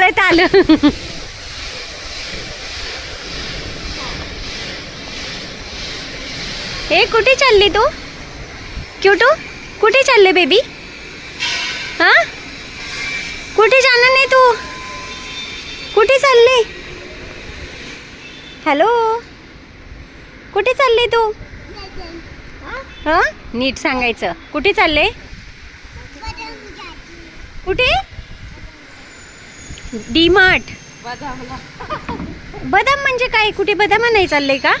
परत आलं. हे कुठे चालली तू क्यूटू? कुठे चालले बेबी? हा कुठे जाणार नाही तू? कुठे चालले? हॅलो कुठे चालले तू? हा नीट सांगायचं. कुठे चालले? कुठे? डीमार्ट. बदाम म्हणजे काय? कुठे बदाम नाही चालले का?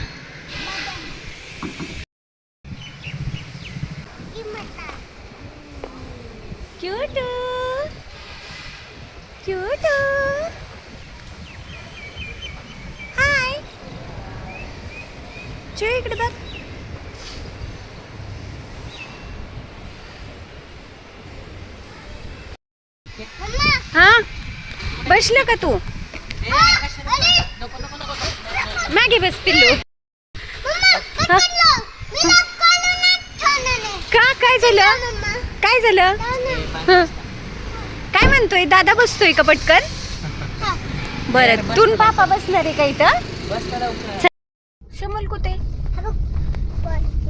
Cute cute. हाय चल इकडे बघ. हा बसलं का तू? मागे बस पिल्लू. का काय झालं? काय झालं? काय म्हणतोय? दादा बसतोय का पटकन? बरं तू पापा बसणार आहे का इथं? शमल कुठे?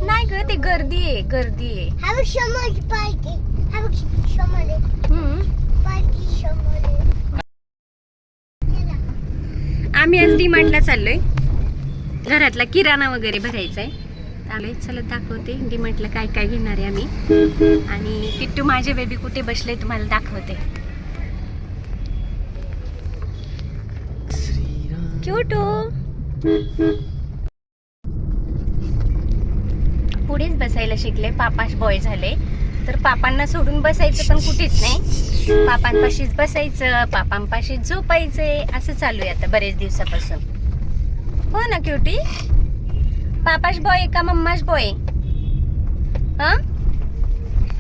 नाही ग ते गर्दी आहे गर्दी आहे. आम्ही आज डीमार्टला चाललोय. घरातला किराणा वगैरे भरायचा आहे. आलोय चला दाखवते डीमार्टला काय काय घेणार आहे आम्ही. आणि किट्टू माझे बेबी कुठे बसले तुम्हाला दाखवते. क्यूटू पुढेच बसायला शिकले. पापाश बॉय झाले तर पापांना सोडून बसायचं पण कुठेच नाही. पापांपाशीच बसायचं, पापांपाशीच झोपायचंय असं चालू आहे आता बरेच दिवसापासून. हो ना क्यूटी? पापाश बॉय का मम्माश बॉय? हा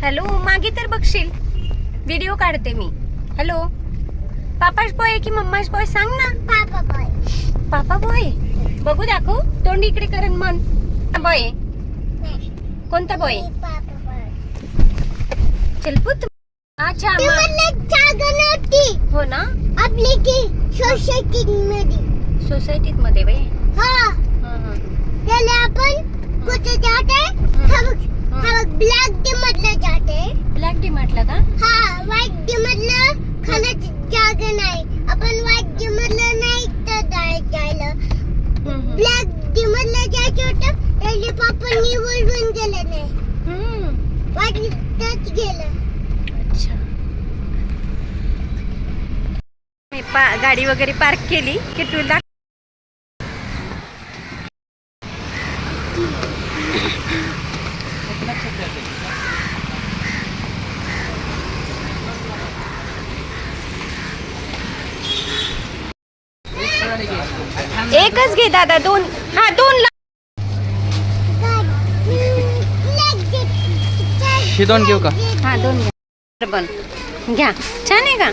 हॅलो मागे तर बघशील व्हिडिओ काढते मी. हॅलो पापाश बॉय की मम्माश बॉय सांग ना. पापा बॉय. पापा बॉय बघू दाखव तोंड इकडे करून मन. बॉय कोणता बॉय? चल पुत. अच्छा हो ना आपली की सोसायटीत मध्ये बाई. हा पहले अपन कुठे जाते? हम ब्लॅक डी मधला जाते. ब्लॅक डी म्हटलं का? हा व्हाईट डी मधलं खाण्याची जागा नाही. आपण व्हाईट डी मधलं नाही तर जायला. ब्लॅक डी मधलं जायचं होतं त्याले पप्पांनी बोलवून गेलं नाही. वाटतच गेलं. अच्छा मी गाडी वगैरे पार्क केली की तुला एकच घे दादा. दोन हा दोन हे दोन घेऊ का? हा दोन घ्या. पण घ्या छान आहे का?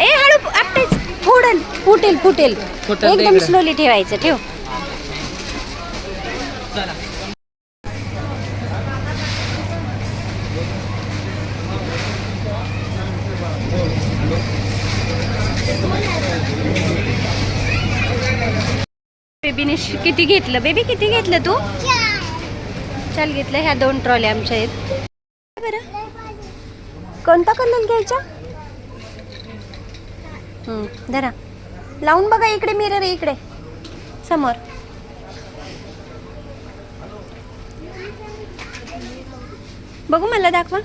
ए हळू आत्ताच फुटेल फुटेल फुटेल. एकदम स्लोली ठेवायचं. ठेव. बेबीने किती घेतलं? बेबी किती घेतलं तू? चल घेतलं. ह्या दोन ट्रॉल्या आमच्या आहेत. बरं कोणता कलर घ्यायचा? धरा लावून बघा. इकडे मिरर आहे इकडे समोर. बघू मला दाखवा.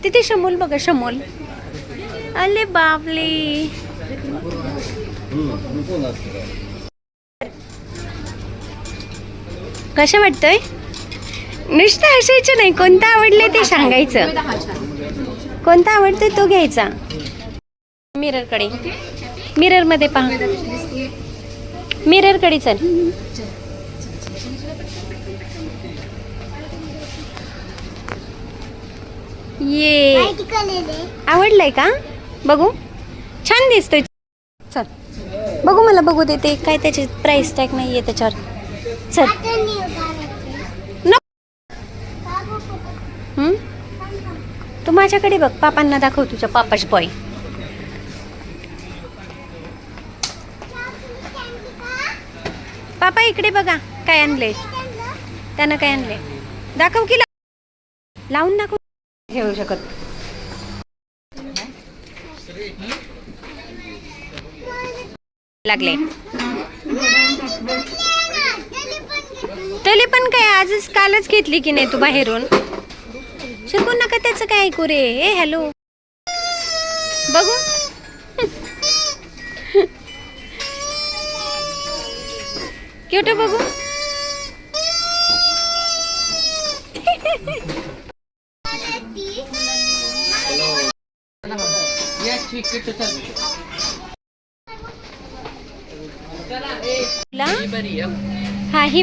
तिथे शमोल बघा शमोल. अले बापले. कसं वाटतंय? नुसतं हसायचं नाही. कोणता आवडले ते सांगायचं. कोणता आवडतंय तो घ्यायचा. मिरर कडे मिरर मध्ये पहा. मिरर कडे चल. ये आवडलंय का? बघू छान दिसतोय. चल बघू मला बघू देते. काय त्याची प्राइस टॅग नाहीये त्याच्यावर. चल तू माझ्याकडे बघ. पापांना दाखव तुझ्या पापाश बॉय. पापा इकडे बघा काय आणले, त्यानं काय आणले दाखव की, लावून दाखव. घेऊ शकत लागले तरी पण काय आजच कालच घेतली की नाही तू बाहेरून. शिकू नका त्याचं काय ऐकू रे. ए हॅलो बघू क्यूट बघू. हा ही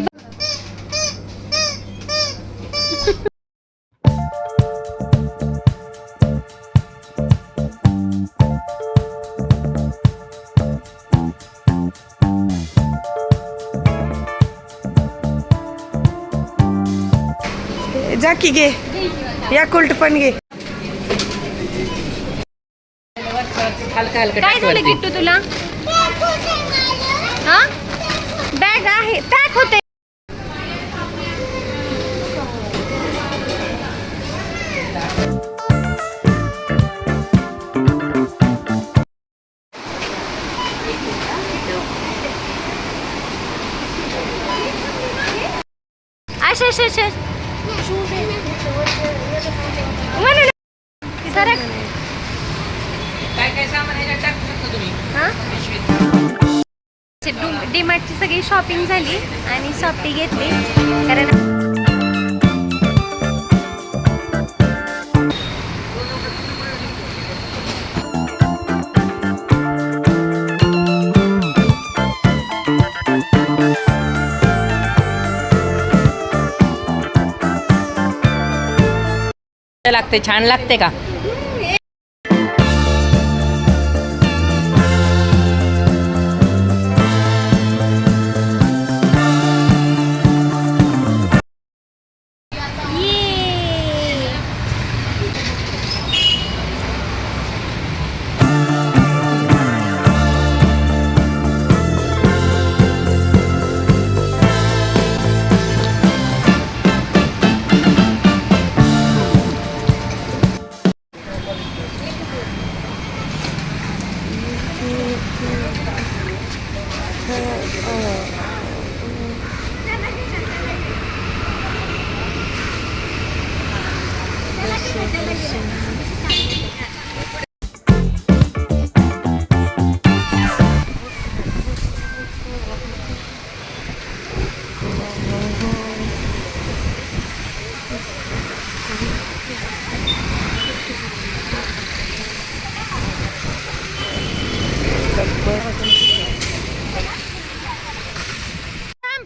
जा की घे, या कुल्ट पण घे. काय झालं किट्टू तुला. हा बॅग आहे पॅक होते. अच्छा अच्छा अच्छा सरक. डीमार्टची सगळी शॉपिंग झाली आणि सॉफ्टी घेतली कारण लागते. छान लागते का.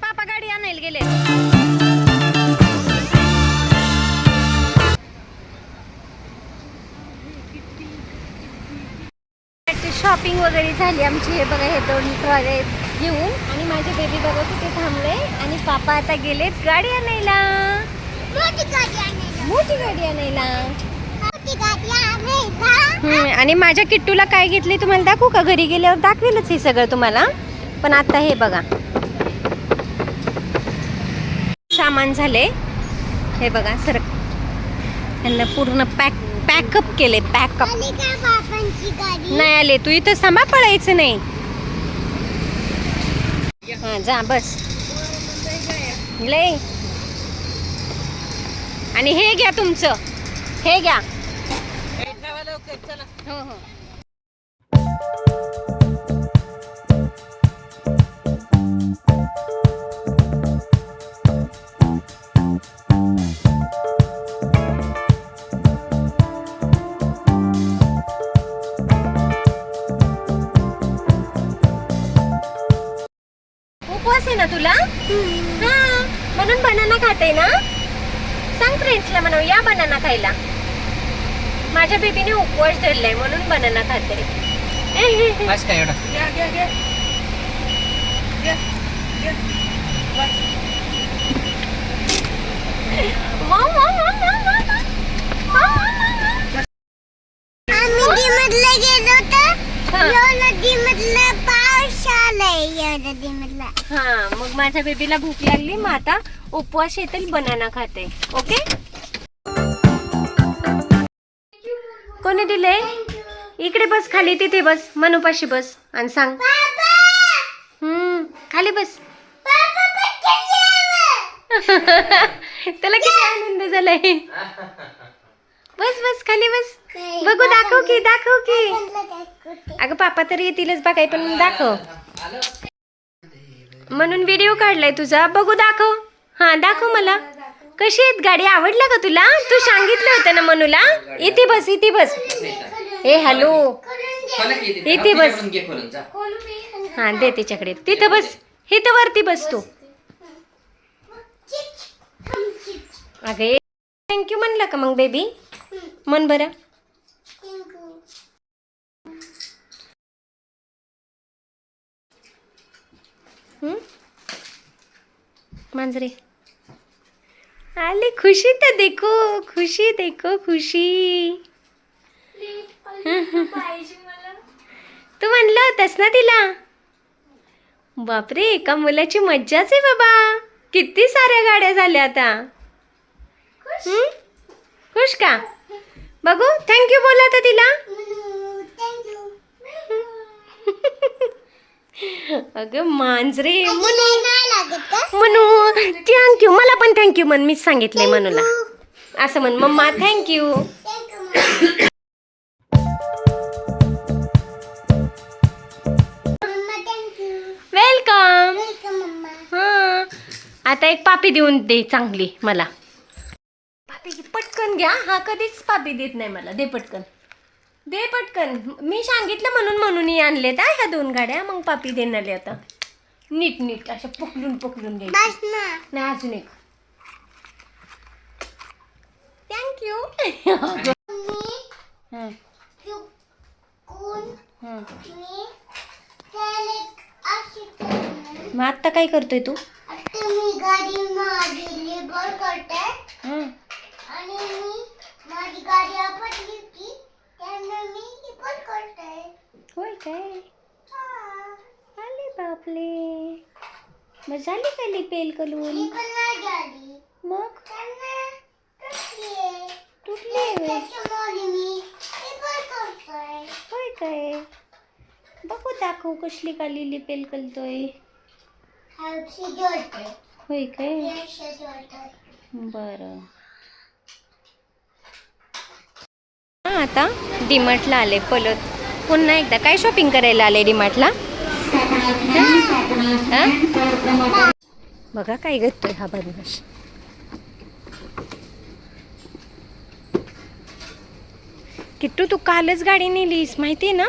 पापा गाडी आणायला गेले. शॉपिंग वगैरे झाली आमची. हे बघा हे 2 ट्रॉले घेऊन आणि माझे बेबी बघा तिथे थांबले आणि पापा आता गेलेत गाडी आणायला. मोठी गाडी आणायला. आणि माझ्या किट्टूला काय घेतले तुम्हाला दाखवू का. घरी गेल्यावर दाखवेलच हे सगळं तुम्हाला. पण आता हे बघा सामान झाले. हे बघा सर त्यांना पूर्ण पॅकअप केले. पॅकअप नाही आले. तू इथं सामा पळायचं नाही. हा जा बस लय. आणि हे घ्या तुमचं. हे घ्या. हो हो उपवास आहे ना तुला. हा म्हणून बनाना खाते ना. सांग फ्रेंड्सला म्हणून या बनाना खायला. माझ्या बेबीने उपवास धरलाय म्हणून बनाना खाते. बस काय एवढं. आम्ही डीमधला गेलो तर नदीमधला पाऊस आलाय. या नदीमधला हा मग माझ्या बेबीला भूक लागली, मग आता उपवास येतील, बनाना खाते. ओके. कोणी दिले? इकडे बस, खाली तिथे बस, मनूपाशी बस आणि सांग. खाली बस. त्याला किती आनंद झालाय. बस बस खाली बस. बघू, दाखव की, दाखव की. अगं पापा तर येतीलच बघाय, पण दाखव. म्हणून व्हिडिओ काढलाय तुझा, बघू दाखव. हा दाखव मला. कशी आहेत गाडी, आवडला का तुला? तू सांगितलं होतं ना मनूला. इथे बस, इथे बस. ए हॅलो, इथे बस. हा दे तिच्याकडे. तिथं बस, इथं वरती बस तू. अगे थँक्यू म्हणलं का मग बेबी? मन बरं. मांजरे आले. खुशी तर देखो, खुशी देखो, खुशी. तू म्हणलं होतस ना तिला. बापरे, एका मुलाची मज्जाच आहे बाबा. किती साऱ्या गाड्या झाल्या आता. खुश का? बघू, थँक्यू बोला तर तिला. अगं मांजरे, म्हणू थँक्यू. मला पण थँक्यू म्हण, मीच सांगितलंय मनूला. असं म्हण, मम्मा थँक्यू. वेलकम. हा आता एक पापी देऊन दे चांगली मला. पापी पटकन घ्या. हा कधीच पापी देत नाही मला. दे पटकन, दे पटकन. मी सांगितलं म्हणून आणलेत ह्या 2 गाड्या. मग पापी देणार आता. नीट नीट अशा पकडून पकडून घ्यायची. नाही अजून एक. थँक्यू. मग आता काय करतोय तू? मी गाडी माझी लेबर करते आणि मी माझी गाडी आपटली की त्यांना मी रिपेअर करते. होय काय? आले बापले. मग झाली का लिपेल कलून? मी पण नाही गाडी मग त्यांना तुटली. तुटले. त्याच्यामुळे मी रिपेअर करतोय. होय काय? बघू दाखव कसली काली लिपेल कलतोय. हौशी जोडते. होय काय? यश जोडते. बरं. आता डीमार्टला आले पलत. पुन्हा एकदा काय शॉपिंग करायला आले डीमार्टला? बघा काय घेतोय हा बदमाश. किट्टू तू कालच गाडी नेलीस माहितीये ना?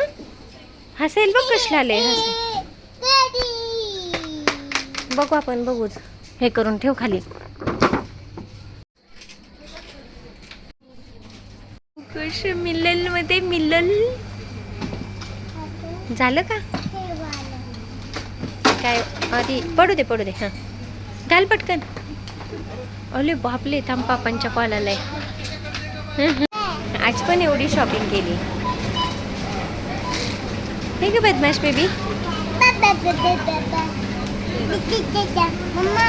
हसेल बघ कसला आले. हसेल. बघू आपण, बघूच. हे करून ठेव खाली. खुश मिलल मध्ये मिलल. झालं का काय? आधी पडू दे. हा घाल पटकन. ओले बापले, थांब पापांच्या कॉल आलाय. आज पण एवढी शॉपिंग केली. हे ग बदमाश बेबी. मम्मा,